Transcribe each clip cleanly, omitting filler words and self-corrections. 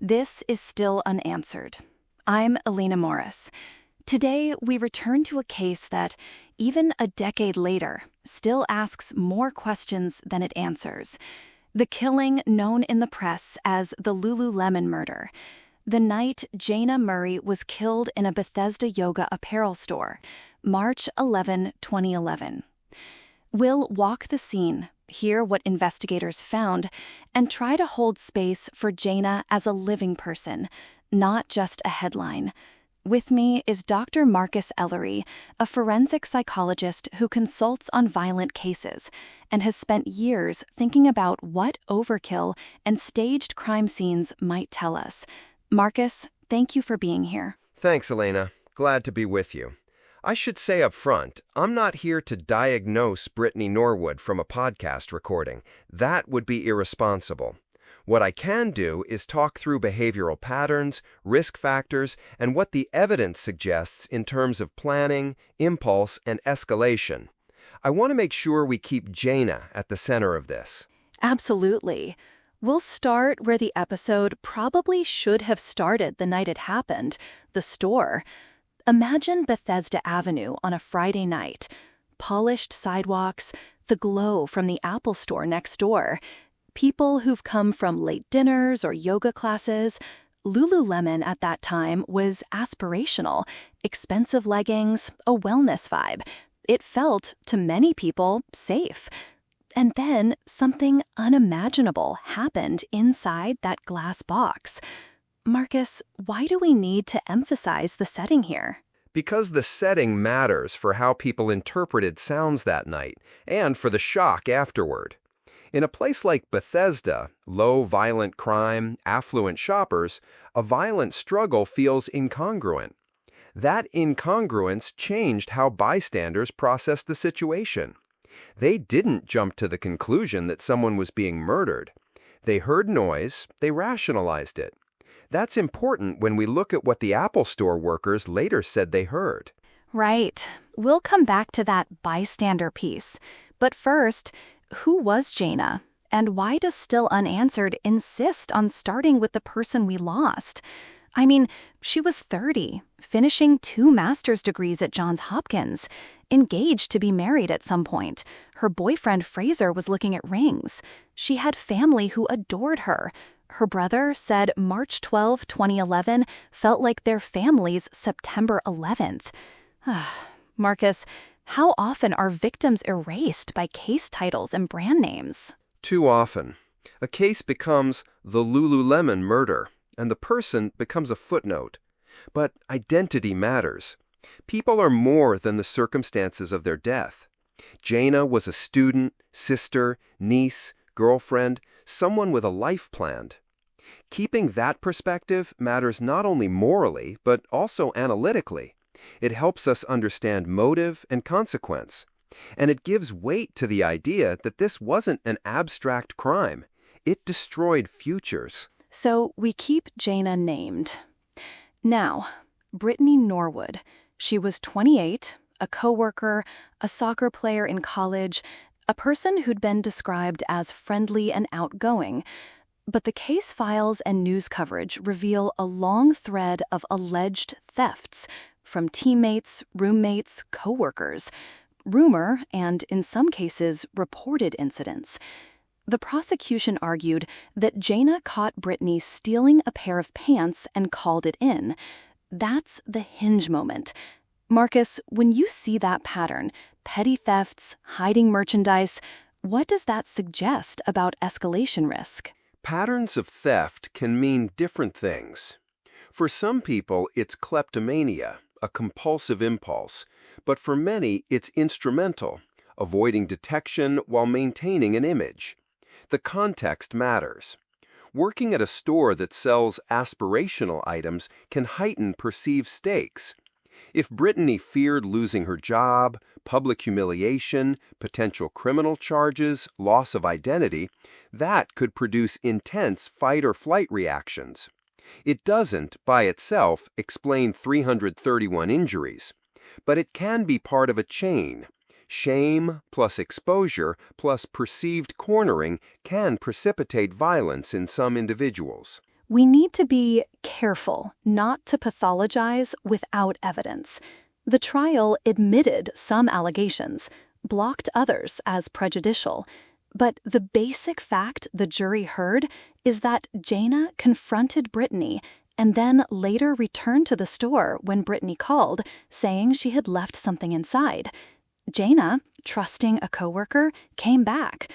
This is Still Unanswered. I'm Elena Morris. Today, we return to a case that, even a decade later, still asks more questions than it answers. The killing known in the press as the Lululemon murder. The night Jayna Murray was killed in a Bethesda yoga apparel store, March 11, 2011. We'll walk the scene, hear what investigators found, and try to hold space for Jayna as a living person, not just a headline. With me is Dr. Marcus Ellery, a forensic psychologist who consults on violent cases and has spent years thinking about what overkill and staged crime scenes might tell us. Marcus, thank you for being here. Thanks, Elena. Glad to be with you. I should say up front, I'm not here to diagnose Brittany Norwood from a podcast recording. That would be irresponsible. What I can do is talk through behavioral patterns, risk factors, and what the evidence suggests in terms of planning, impulse, and escalation. I want to make sure we keep Jayna at the center of this. Absolutely. We'll start where the episode probably should have started the night it happened, the store. Imagine Bethesda Avenue on a Friday night. Polished sidewalks, the glow from the Apple store next door. People who've come from late dinners or yoga classes. Lululemon at that time was aspirational, expensive leggings, a wellness vibe. It felt, to many people, safe. And then something unimaginable happened inside that glass box. Marcus, why do we need to emphasize the setting here? Because the setting matters for how people interpreted sounds that night, and for the shock afterward. In a place like Bethesda, low violent crime, affluent shoppers, a violent struggle feels incongruent. That incongruence changed how bystanders processed the situation. They didn't jump to the conclusion that someone was being murdered. They heard noise, they rationalized it. That's important when we look at what the Apple Store workers later said they heard. Right. We'll come back to that bystander piece. But first, who was Jayna? And why does Still Unanswered insist on starting with the person we lost? I mean, she was 30, finishing 2 master's degrees at Johns Hopkins, engaged to be married at some point. Her boyfriend Fraser was looking at rings. She had family who adored her. Her brother said March 12, 2011 felt like their family's September 11th. Marcus, how often are victims erased by case titles and brand names? Too often. A case becomes the Lululemon murder, and the person becomes a footnote. But identity matters. People are more than the circumstances of their death. Jayna was a student, sister, niece, girlfriend, someone with a life planned. Keeping that perspective matters not only morally, but also analytically. It helps us understand motive and consequence. And it gives weight to the idea that this wasn't an abstract crime. It destroyed futures. So we keep Jayna named. Now, Brittany Norwood. She was 28, a coworker, a soccer player in college, a person who'd been described as friendly and outgoing. But the case files and news coverage reveal a long thread of alleged thefts from teammates, roommates, coworkers, rumor, and in some cases, reported incidents. The prosecution argued that Jayna caught Brittany stealing a pair of pants and called it in. That's the hinge moment. Marcus, when you see that pattern, petty thefts, hiding merchandise, what does that suggest about escalation risk? Patterns of theft can mean different things. For some people, it's kleptomania, a compulsive impulse, but for many, it's instrumental, avoiding detection while maintaining an image. The context matters. Working at a store that sells aspirational items can heighten perceived stakes. If Brittany feared losing her job, public humiliation, potential criminal charges, loss of identity, that could produce intense fight-or-flight reactions. It doesn't, by itself, explain 331 injuries, but it can be part of a chain. Shame plus exposure plus perceived cornering can precipitate violence in some individuals. We need to be careful not to pathologize without evidence. The trial admitted some allegations, blocked others as prejudicial, but the basic fact the jury heard is that Jayna confronted Brittany and then later returned to the store when Brittany called, saying she had left something inside. Jayna, trusting a coworker, came back.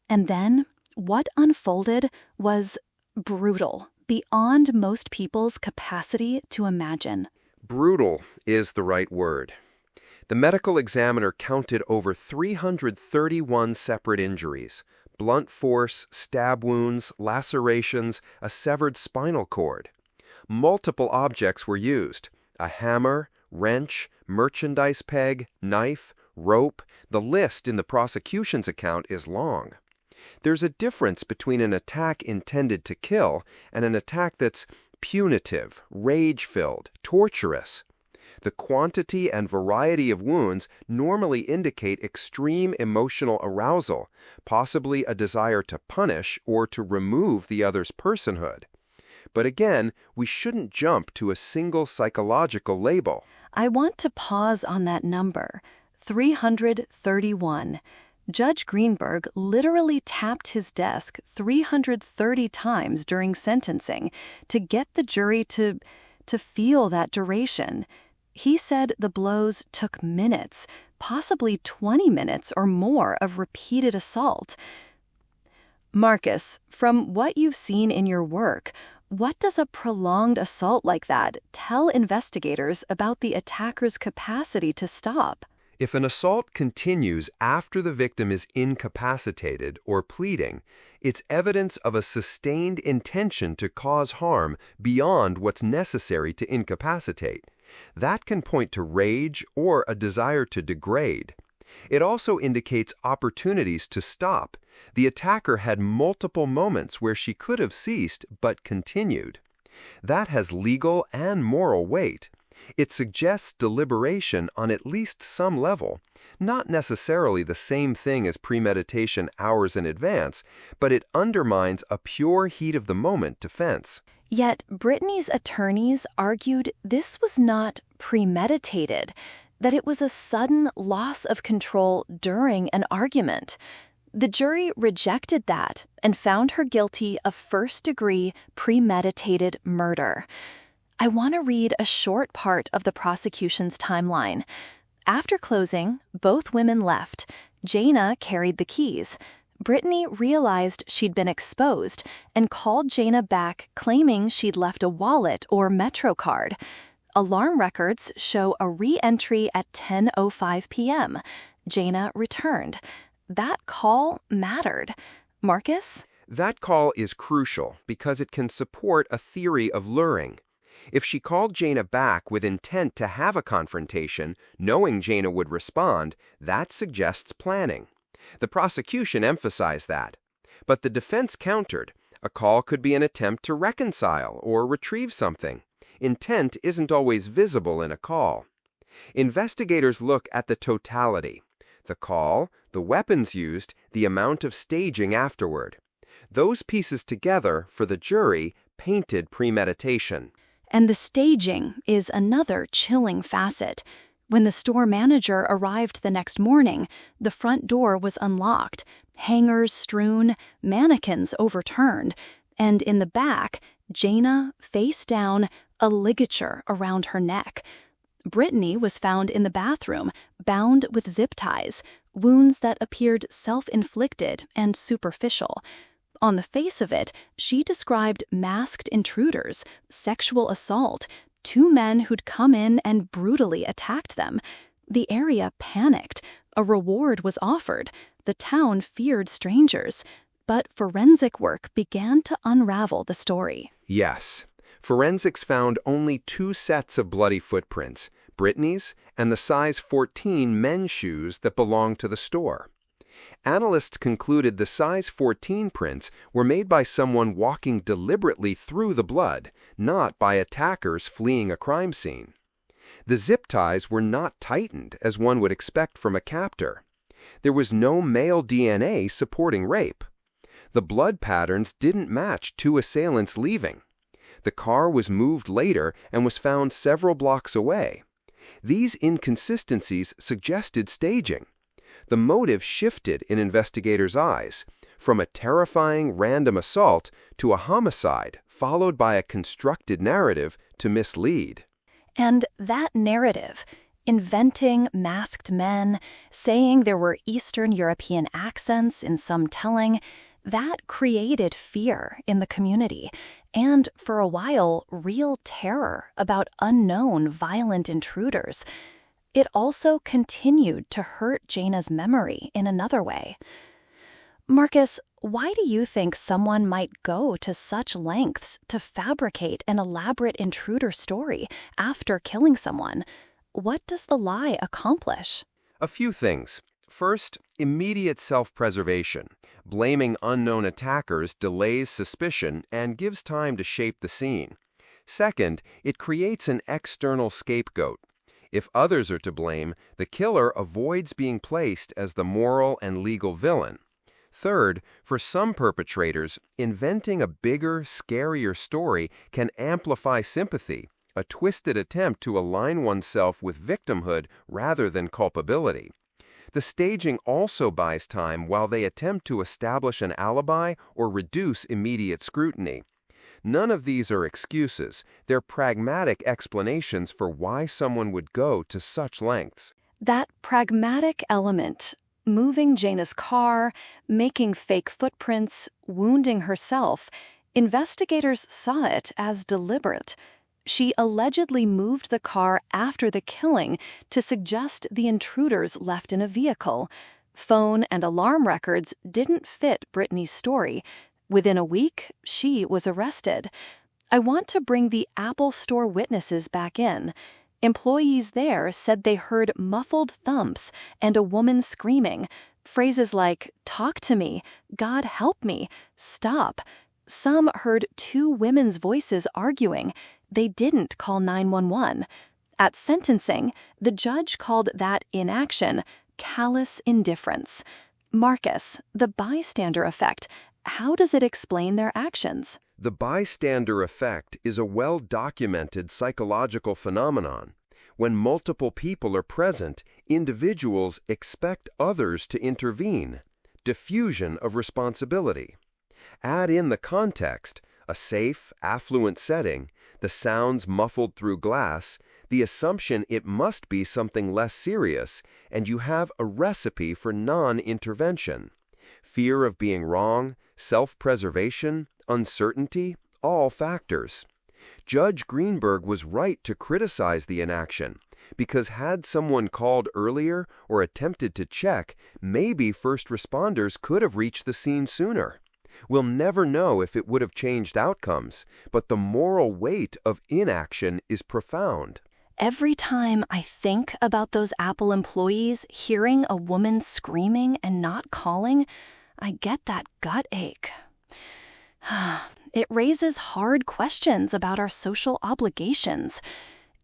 And then what unfolded was brutal, beyond most people's capacity to imagine. Brutal is the right word. The medical examiner counted over 331 separate injuries: blunt force, stab wounds, lacerations, a severed spinal cord. Multiple objects were used: a hammer, wrench, merchandise peg, knife, rope. The list in the prosecution's account is long. There's a difference between an attack intended to kill and an attack that's punitive, rage-filled, torturous. The quantity and variety of wounds normally indicate extreme emotional arousal, possibly a desire to punish or to remove the other's personhood. But again, we shouldn't jump to a single psychological label. I want to pause on that number, 331. Judge Greenberg literally tapped his desk 330 times during sentencing to get the jury to feel that duration. He said the blows took minutes, possibly 20 minutes or more of repeated assault. Marcus, from what you've seen in your work, what does a prolonged assault like that tell investigators about the attacker's capacity to stop? If an assault continues after the victim is incapacitated or pleading, it's evidence of a sustained intention to cause harm beyond what's necessary to incapacitate. That can point to rage or a desire to degrade. It also indicates opportunities to stop. The attacker had multiple moments where she could have ceased but continued. That has legal and moral weight. It suggests deliberation on at least some level, not necessarily the same thing as premeditation hours in advance, but it undermines a pure heat-of-the-moment defense. Yet Brittany's attorneys argued this was not premeditated, that it was a sudden loss of control during an argument. The jury rejected that and found her guilty of first-degree premeditated murder. I want to read a short part of the prosecution's timeline. After closing, both women left. Jayna carried the keys. Brittany realized she'd been exposed and called Jayna back, claiming she'd left a wallet or Metro card. Alarm records show a re-entry at 10:05 p.m. Jayna returned. That call mattered. Marcus? That call is crucial because it can support a theory of luring. If she called Jayna back with intent to have a confrontation, knowing Jayna would respond, that suggests planning. The prosecution emphasized that. But the defense countered. A call could be an attempt to reconcile or retrieve something. Intent isn't always visible in a call. Investigators look at the totality: the call, the weapons used, the amount of staging afterward. Those pieces together, for the jury, painted premeditation. And the staging is another chilling facet. When the store manager arrived the next morning, the front door was unlocked, hangers strewn, mannequins overturned, and in the back, Jayna, face down, a ligature around her neck. Brittany was found in the bathroom, bound with zip ties, wounds that appeared self-inflicted and superficial. On the face of it, she described masked intruders, sexual assault, two men who'd come in and brutally attacked them. The area panicked. A reward was offered. The town feared strangers. But forensic work began to unravel the story. Yes. Forensics found only 2 sets of bloody footprints, Brittany's and the size 14 men's shoes that belonged to the store. Analysts concluded the size 14 prints were made by someone walking deliberately through the blood, not by attackers fleeing a crime scene. The zip ties were not tightened, as one would expect from a captor. There was no male DNA supporting rape. The blood patterns didn't match 2 assailants leaving. The car was moved later and was found several blocks away. These inconsistencies suggested staging. The motive shifted in investigators' eyes, from a terrifying random assault to a homicide, followed by a constructed narrative to mislead. And that narrative, inventing masked men, saying there were Eastern European accents in some telling, that created fear in the community and, for a while, real terror about unknown violent intruders. It also continued to hurt Jayna's memory in another way. Marcus, why do you think someone might go to such lengths to fabricate an elaborate intruder story after killing someone? What does the lie accomplish? A few things. First, immediate self-preservation. Blaming unknown attackers delays suspicion and gives time to shape the scene. Second, it creates an external scapegoat. If others are to blame, the killer avoids being placed as the moral and legal villain. Third, for some perpetrators, inventing a bigger, scarier story can amplify sympathy, a twisted attempt to align oneself with victimhood rather than culpability. The staging also buys time while they attempt to establish an alibi or reduce immediate scrutiny. None of these are excuses. They're pragmatic explanations for why someone would go to such lengths. That pragmatic element, moving Jayna's car, making fake footprints, wounding herself, investigators saw it as deliberate. She allegedly moved the car after the killing to suggest the intruders left in a vehicle. Phone and alarm records didn't fit Brittany's story. Within a week, she was arrested. I want to bring the Apple Store witnesses back in. Employees there said they heard muffled thumps and a woman screaming. Phrases like, "Talk to me," "God help me," "Stop." Some heard two women's voices arguing. They didn't call 911. At sentencing, the judge called that inaction callous indifference. Marcus, the bystander effect, how does it explain their actions? The bystander effect is a well-documented psychological phenomenon. When multiple people are present, individuals expect others to intervene. Diffusion of responsibility. Add in the context, a safe, affluent setting, the sounds muffled through glass, the assumption it must be something less serious, and you have a recipe for non-intervention. Fear of being wrong, self-preservation, uncertainty, all factors. Judge Greenberg was right to criticize the inaction, because had someone called earlier or attempted to check, maybe first responders could have reached the scene sooner. We'll never know if it would have changed outcomes, but the moral weight of inaction is profound. Every time I think about those Apple employees hearing a woman screaming and not calling, I get that gut ache. It raises hard questions about our social obligations.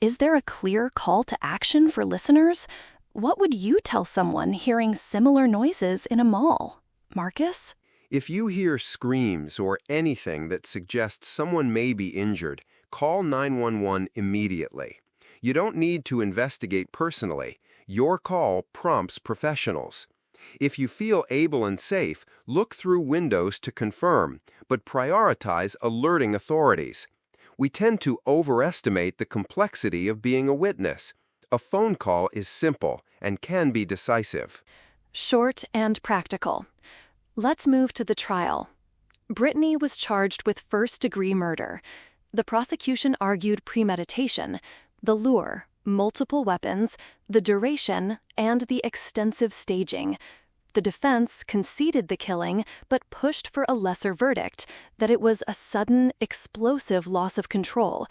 Is there a clear call to action for listeners? What would you tell someone hearing similar noises in a mall? Marcus? If you hear screams or anything that suggests someone may be injured, call 911 immediately. You don't need to investigate personally. Your call prompts professionals. If you feel able and safe, look through windows to confirm, but prioritize alerting authorities. We tend to overestimate the complexity of being a witness. A phone call is simple and can be decisive. Short and practical. Let's move to the trial. Brittany was charged with first-degree murder. The prosecution argued premeditation, the lure, multiple weapons, the duration, and the extensive staging. The defense conceded the killing, but pushed for a lesser verdict, that it was a sudden, explosive loss of control.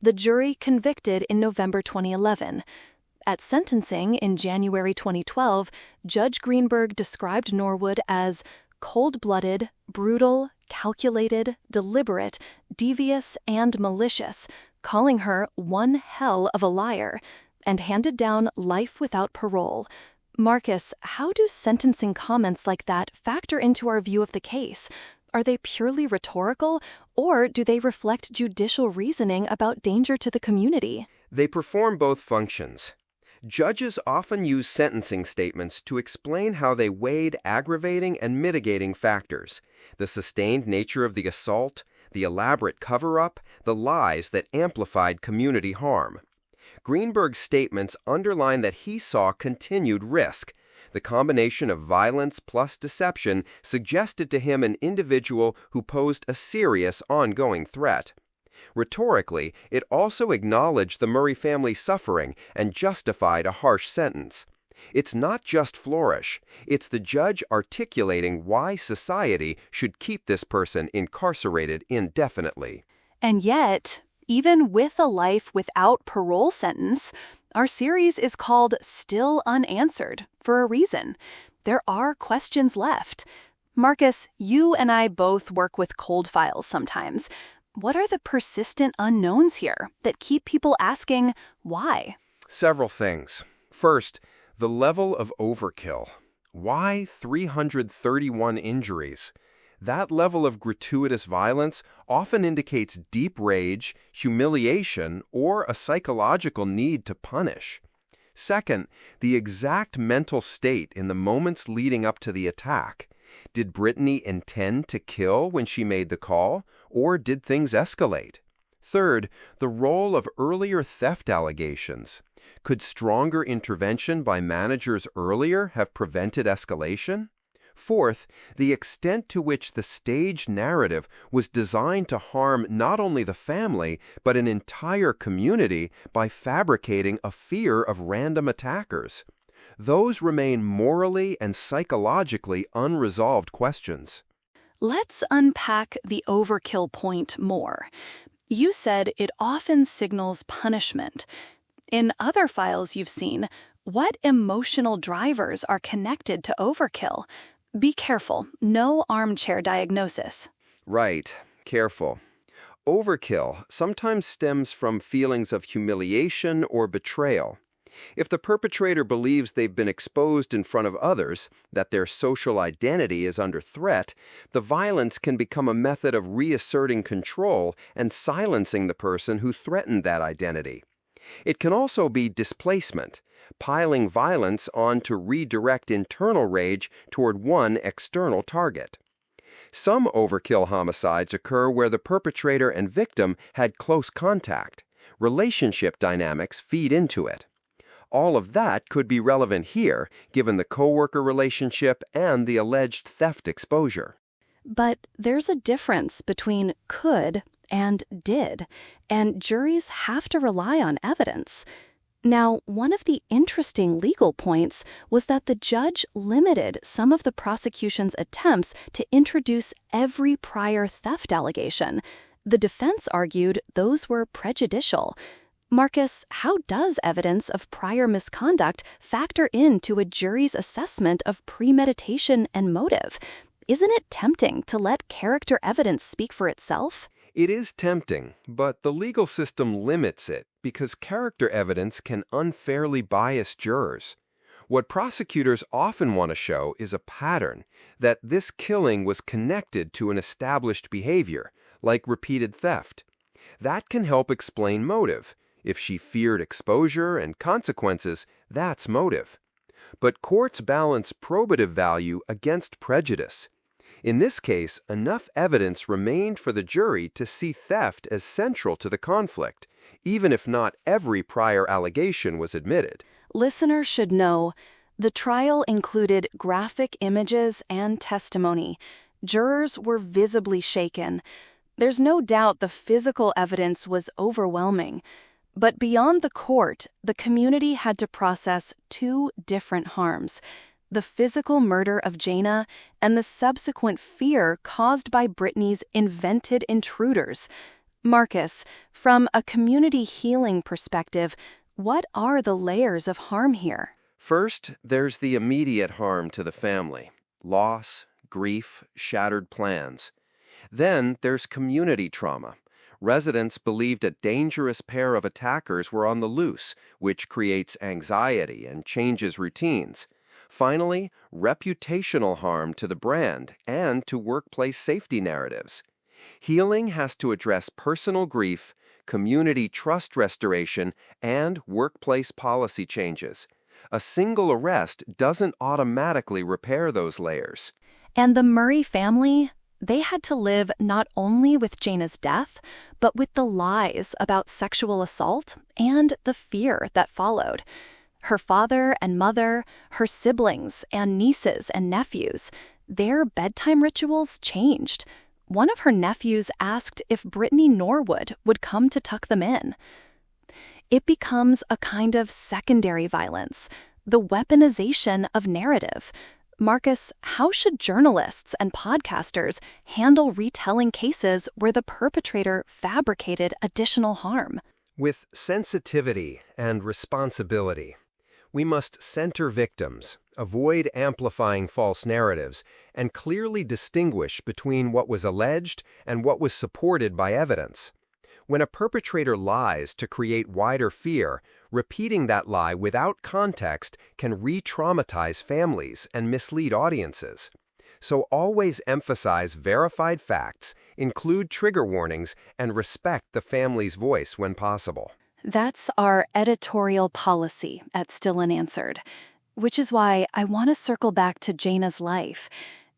The jury convicted in November 2011. At sentencing in January 2012, Judge Greenberg described Norwood as cold-blooded, brutal, calculated, deliberate, devious, and malicious, calling her one hell of a liar, and handed down life without parole. Marcus, how do sentencing comments like that factor into our view of the case? are they purely rhetorical, or do they reflect judicial reasoning about danger to the community? They perform both functions. Judges often use sentencing statements to explain how they weighed aggravating and mitigating factors, the sustained nature of the assault, the elaborate cover-up, the lies that amplified community harm. Greenberg's statements underline that he saw continued risk. The combination of violence plus deception suggested to him an individual who posed a serious ongoing threat. Rhetorically, it also acknowledged the Murray family's suffering and justified a harsh sentence. It's not just flourish, it's the judge articulating why society should keep this person incarcerated indefinitely. And yet, even with a life without parole sentence, our series is called Still Unanswered for a reason. There are questions left. Marcus, you and I both work with cold files sometimes. What are the persistent unknowns here that keep people asking why? Several things. First, the level of overkill. Why 331 injuries? That level of gratuitous violence often indicates deep rage, humiliation, or a psychological need to punish. Second, the exact mental state in the moments leading up to the attack. Did Brittany intend to kill when she made the call, or did things escalate? Third, the role of earlier theft allegations. Could stronger intervention by managers earlier have prevented escalation? Fourth, the extent to which the staged narrative was designed to harm not only the family, but an entire community by fabricating a fear of random attackers. Those remain morally and psychologically unresolved questions. Let's unpack the overkill point more. You said it often signals punishment. In other files you've seen, what emotional drivers are connected to overkill? Be careful, no armchair diagnosis. Right, careful. Overkill sometimes stems from feelings of humiliation or betrayal. If the perpetrator believes they've been exposed in front of others, that their social identity is under threat, the violence can become a method of reasserting control and silencing the person who threatened that identity. It can also be displacement, piling violence on to redirect internal rage toward one external target. Some overkill homicides occur where the perpetrator and victim had close contact. Relationship dynamics feed into it. All of that could be relevant here, given the coworker relationship and the alleged theft exposure. But there's a difference between could and did, and juries have to rely on evidence. Now, one of the interesting legal points was that the judge limited some of the prosecution's attempts to introduce every prior theft allegation. The defense argued those were prejudicial. Marcus, how does evidence of prior misconduct factor into a jury's assessment of premeditation and motive? Isn't it tempting to let character evidence speak for itself? It is tempting, but the legal system limits it because character evidence can unfairly bias jurors. What prosecutors often want to show is a pattern, that this killing was connected to an established behavior, like repeated theft. That can help explain motive. If she feared exposure and consequences, that's motive. But courts balance probative value against prejudice. In this case, enough evidence remained for the jury to see theft as central to the conflict, even if not every prior allegation was admitted. Listeners should know, the trial included graphic images and testimony. Jurors were visibly shaken. There's no doubt the physical evidence was overwhelming. But beyond the court, the community had to process two different harms: the physical murder of Jayna and the subsequent fear caused by Brittany's invented intruders. Marcus, from a community healing perspective, what are the layers of harm here? First, there's the immediate harm to the family: loss, grief, shattered plans. Then there's community trauma. Residents believed a dangerous pair of attackers were on the loose, which creates anxiety and changes routines. Finally, reputational harm to the brand and to workplace safety narratives. Healing has to address personal grief, community trust restoration, and workplace policy changes. A single arrest doesn't automatically repair those layers. And the Murray family, they had to live not only with Jayna's death, but with the lies about sexual assault and the fear that followed. Her father and mother, her siblings and nieces and nephews, their bedtime rituals changed. One of her nephews asked if Brittany Norwood would come to tuck them in. It becomes a kind of secondary violence, the weaponization of narrative. Marcus, how should journalists and podcasters handle retelling cases where the perpetrator fabricated additional harm? With sensitivity and responsibility, we must center victims, avoid amplifying false narratives, and clearly distinguish between what was alleged and what was supported by evidence. When a perpetrator lies to create wider fear, repeating that lie without context can re-traumatize families and mislead audiences. So always emphasize verified facts, include trigger warnings, and respect the family's voice when possible. That's our editorial policy at Still Unanswered, which is why I want to circle back to Jayna's life.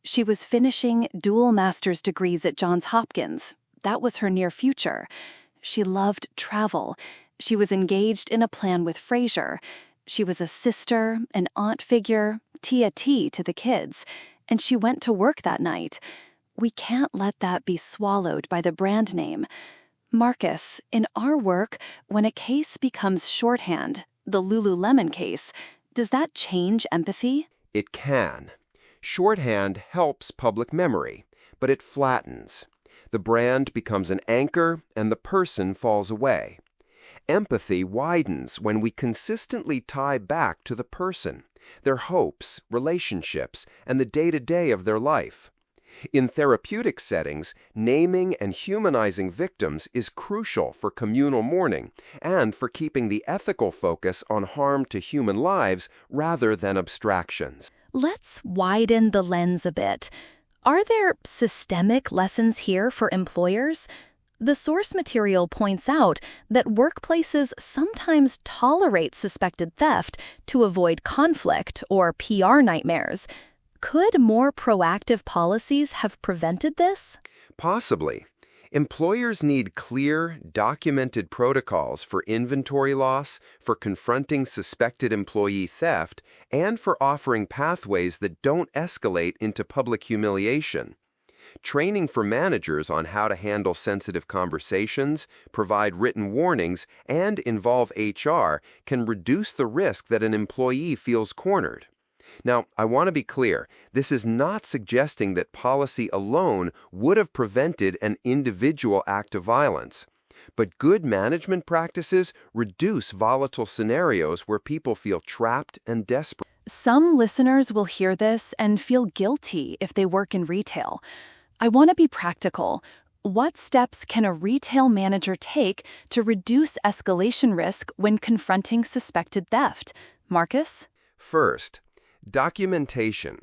She was finishing dual master's degrees at Johns Hopkins. That was her near future. She loved travel. She was engaged in a plan with Fraser. She was a sister, an aunt figure, Tia T to the kids, and she went to work that night. We can't let that be swallowed by the brand name. Marcus, in our work, when a case becomes shorthand, the Lululemon case, does that change empathy? It can. Shorthand helps public memory, but it flattens. The brand becomes an anchor and the person falls away. Empathy widens when we consistently tie back to the person, their hopes, relationships, and the day-to-day of their life. In therapeutic settings, naming and humanizing victims is crucial for communal mourning and for keeping the ethical focus on harm to human lives rather than abstractions. Let's widen the lens a bit. Are there systemic lessons here for employers? The source material points out that workplaces sometimes tolerate suspected theft to avoid conflict or PR nightmares. Could more proactive policies have prevented this? Possibly. Employers need clear, documented protocols for inventory loss, for confronting suspected employee theft, and for offering pathways that don't escalate into public humiliation. Training for managers on how to handle sensitive conversations, provide written warnings, and involve HR can reduce the risk that an employee feels cornered. Now, I want to be clear, this is not suggesting that policy alone would have prevented an individual act of violence. But good management practices reduce volatile scenarios where people feel trapped and desperate. Some listeners will hear this and feel guilty if they work in retail. I want to be practical. What steps can a retail manager take to reduce escalation risk when confronting suspected theft? Marcus? First, documentation.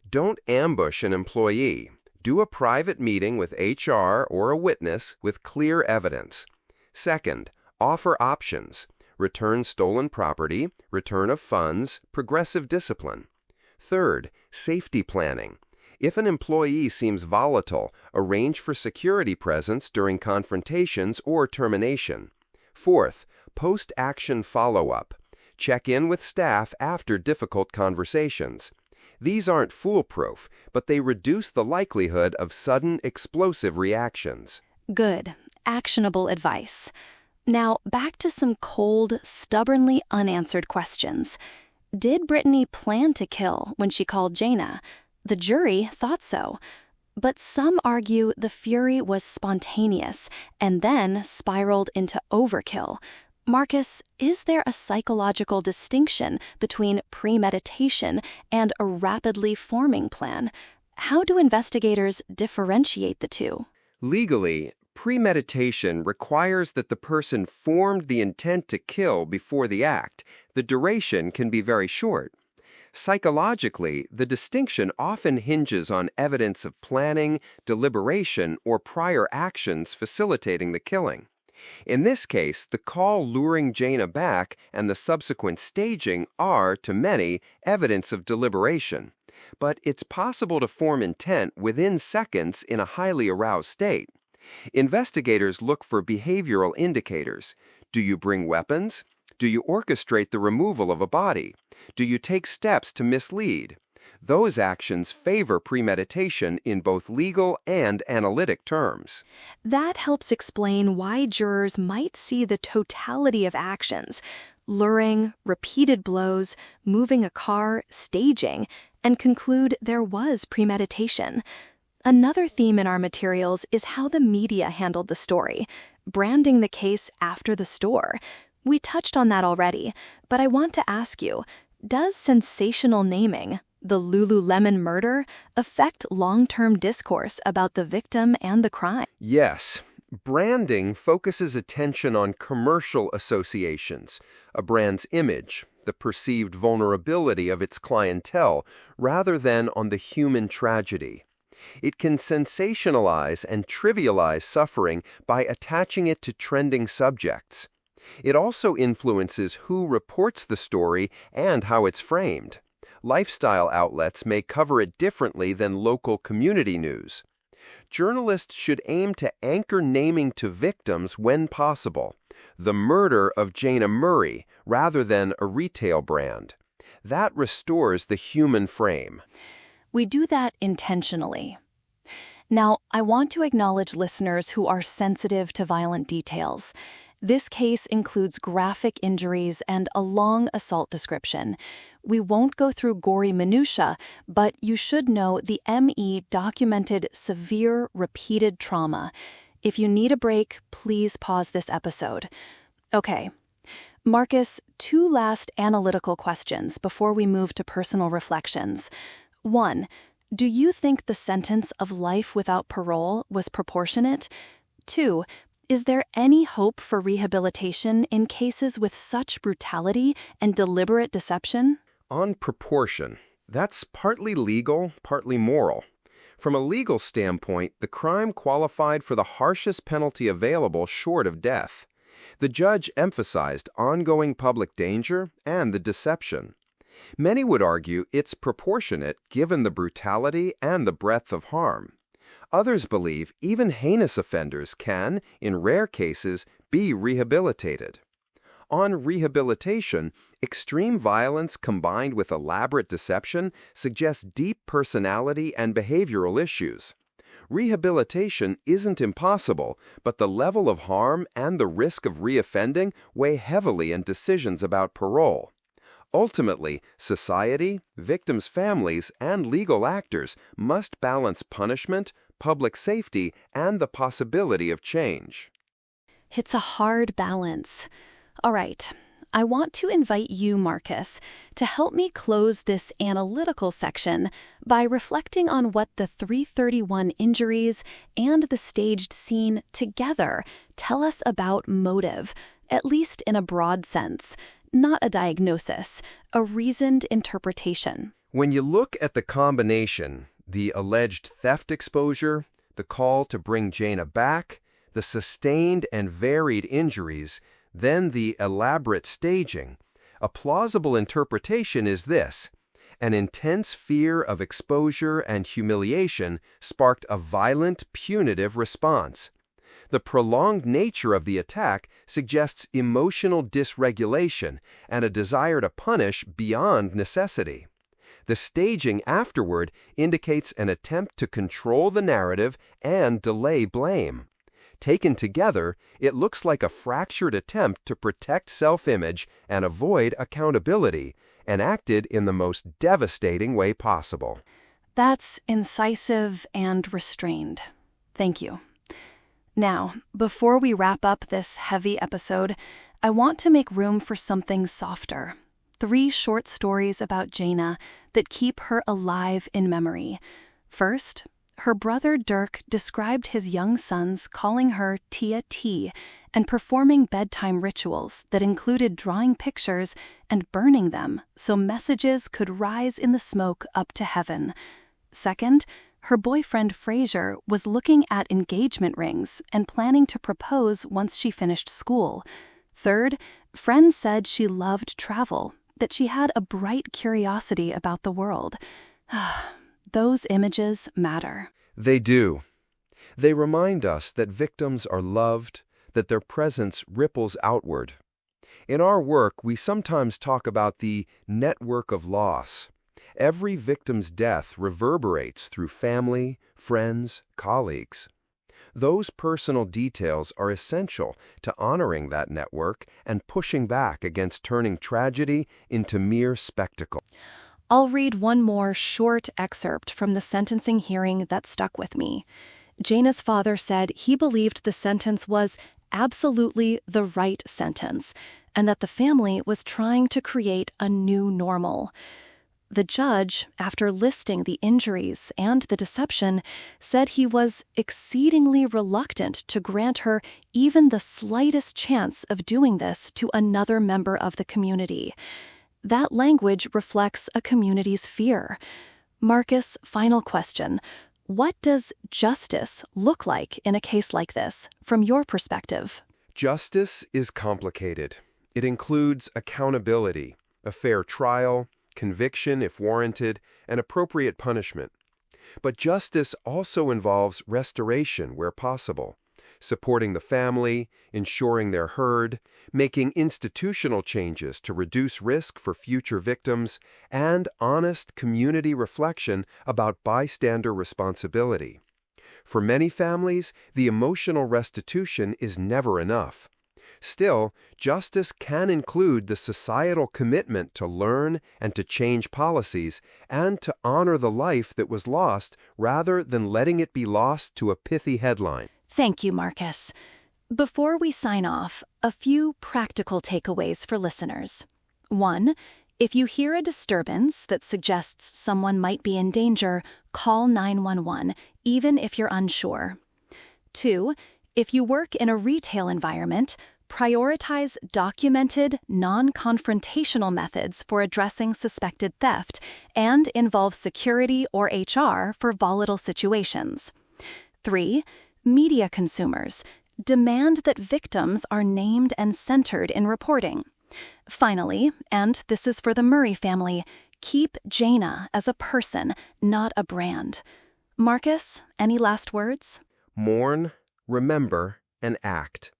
Don't ambush an employee. Do a private meeting with HR or a witness with clear evidence. Second, offer options. Return stolen property, return of funds, progressive discipline. Third, safety planning. If an employee seems volatile, arrange for security presence during confrontations or termination. Fourth, post-action follow-up. Check in with staff after difficult conversations. These aren't foolproof, but they reduce the likelihood of sudden, explosive reactions. Good, actionable advice. Now, back to some cold, stubbornly unanswered questions. Did Brittany plan to kill when she called Jayna? The jury thought so. But some argue the fury was spontaneous and then spiraled into overkill. Marcus, is there a psychological distinction between premeditation and a rapidly forming plan? How do investigators differentiate the two? Legally, premeditation requires that the person formed the intent to kill before the act. The duration can be very short. Psychologically, the distinction often hinges on evidence of planning, deliberation, or prior actions facilitating the killing. In this case, the call luring Jayna back and the subsequent staging are, to many, evidence of deliberation. But it's possible to form intent within seconds in a highly aroused state. Investigators look for behavioral indicators. Do you bring weapons? Do you orchestrate the removal of a body? Do you take steps to mislead? Those actions favor premeditation in both legal and analytic terms. That helps explain why jurors might see the totality of actions, luring, repeated blows, moving a car, staging, and conclude there was premeditation. Another theme in our materials is how the media handled the story, branding the case after the store. We touched on that already, but I want to ask you, does sensational naming, the Lululemon murder, affect long-term discourse about the victim and the crime? Yes. Branding focuses attention on commercial associations, a brand's image, the perceived vulnerability of its clientele, rather than on the human tragedy. It can sensationalize and trivialize suffering by attaching it to trending subjects. It also influences who reports the story and how it's framed. Lifestyle outlets may cover it differently than local community news. Journalists should aim to anchor naming to victims when possible, the murder of Jayna Murray rather than a retail brand. That restores the human frame. We do that intentionally. Now, I want to acknowledge listeners who are sensitive to violent details. This case includes graphic injuries and a long assault description. We won't go through gory minutiae, but you should know the ME documented severe, repeated trauma. If you need a break, please pause this episode. Okay. Marcus, 2 last analytical questions before we move to personal reflections. 1. Do you think the sentence of life without parole was proportionate? 2. Is there any hope for rehabilitation in cases with such brutality and deliberate deception? On proportion, that's partly legal, partly moral. From a legal standpoint, the crime qualified for the harshest penalty available short of death. The judge emphasized ongoing public danger and the deception. Many would argue it's proportionate given the brutality and the breadth of harm. Others believe even heinous offenders can, in rare cases, be rehabilitated. On rehabilitation, extreme violence combined with elaborate deception suggests deep personality and behavioral issues. Rehabilitation isn't impossible, but the level of harm and the risk of reoffending weigh heavily in decisions about parole. Ultimately, society, victims' families, and legal actors must balance punishment, public safety, and the possibility of change. It's a hard balance. All right, I want to invite you, Marcus, to help me close this analytical section by reflecting on what the 331 injuries and the staged scene together tell us about motive, at least in a broad sense, not a diagnosis, a reasoned interpretation. When you look at the combination, the alleged theft exposure, the call to bring Jayna back, the sustained and varied injuries, then the elaborate staging, a plausible interpretation is this: an intense fear of exposure and humiliation sparked a violent, punitive response. The prolonged nature of the attack suggests emotional dysregulation and a desire to punish beyond necessity. The staging afterward indicates an attempt to control the narrative and delay blame. Taken together, it looks like a fractured attempt to protect self-image and avoid accountability, and acted in the most devastating way possible. That's incisive and restrained. Thank you. Now, before we wrap up this heavy episode, I want to make room for something softer. 3 short stories about Jayna that keep her alive in memory. First, her brother Dirk described his young sons calling her Tia T and performing bedtime rituals that included drawing pictures and burning them so messages could rise in the smoke up to heaven. Second, her boyfriend Fraser was looking at engagement rings and planning to propose once she finished school. Third, friends said she loved travel, that she had a bright curiosity about the world. Those images matter. They do. They remind us that victims are loved, that their presence ripples outward. In our work, we sometimes talk about the network of loss. Every victim's death reverberates through family, friends, colleagues. Those personal details are essential to honoring that network and pushing back against turning tragedy into mere spectacle. I'll read one more short excerpt from the sentencing hearing that stuck with me. Jayna's father said he believed the sentence was absolutely the right sentence, and that the family was trying to create a new normal. The judge, after listing the injuries and the deception, said he was exceedingly reluctant to grant her even the slightest chance of doing this to another member of the community. That language reflects a community's fear. Marcus, final question. What does justice look like in a case like this, from your perspective? Justice is complicated. It includes accountability, a fair trial, conviction if warranted, and appropriate punishment. But justice also involves restoration where possible, supporting the family, ensuring they're heard, making institutional changes to reduce risk for future victims, and honest community reflection about bystander responsibility. For many families, the emotional restitution is never enough. Still, justice can include the societal commitment to learn and to change policies and to honor the life that was lost rather than letting it be lost to a pithy headline. Thank you, Marcus. Before we sign off, a few practical takeaways for listeners. 1. If you hear a disturbance that suggests someone might be in danger, call 911, even if you're unsure. 2. If you work in a retail environment, prioritize documented, non-confrontational methods for addressing suspected theft and involve security or HR for volatile situations. 3. Media consumers, demand that victims are named and centered in reporting. Finally, and this is for the Murray family, keep Jayna as a person, not a brand. Marcus, any last words? Mourn, remember, and act.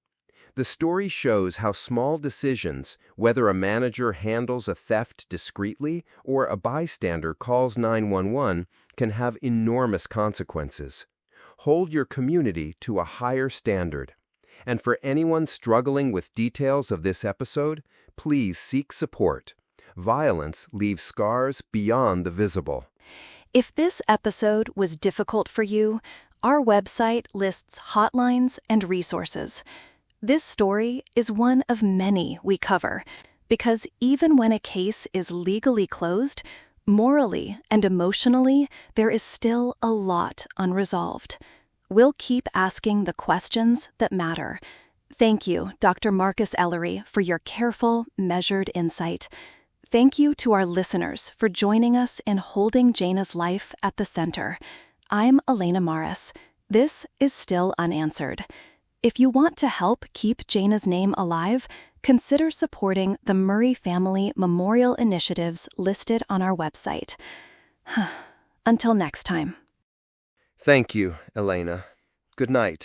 The story shows how small decisions, whether a manager handles a theft discreetly or a bystander calls 911, can have enormous consequences. Hold your community to a higher standard. And for anyone struggling with details of this episode, please seek support. Violence leaves scars beyond the visible. If this episode was difficult for you, our website lists hotlines and resources. This story is one of many we cover, because even when a case is legally closed, morally and emotionally, there is still a lot unresolved. We'll keep asking the questions that matter. Thank you, Dr. Marcus Ellery, for your careful, measured insight. Thank you to our listeners for joining us in holding Jayna's life at the center. I'm Elena Morris. This is Still Unanswered. If you want to help keep Jayna's name alive, consider supporting the Murray Family Memorial Initiatives listed on our website. Until next time. Thank you, Elena. Good night.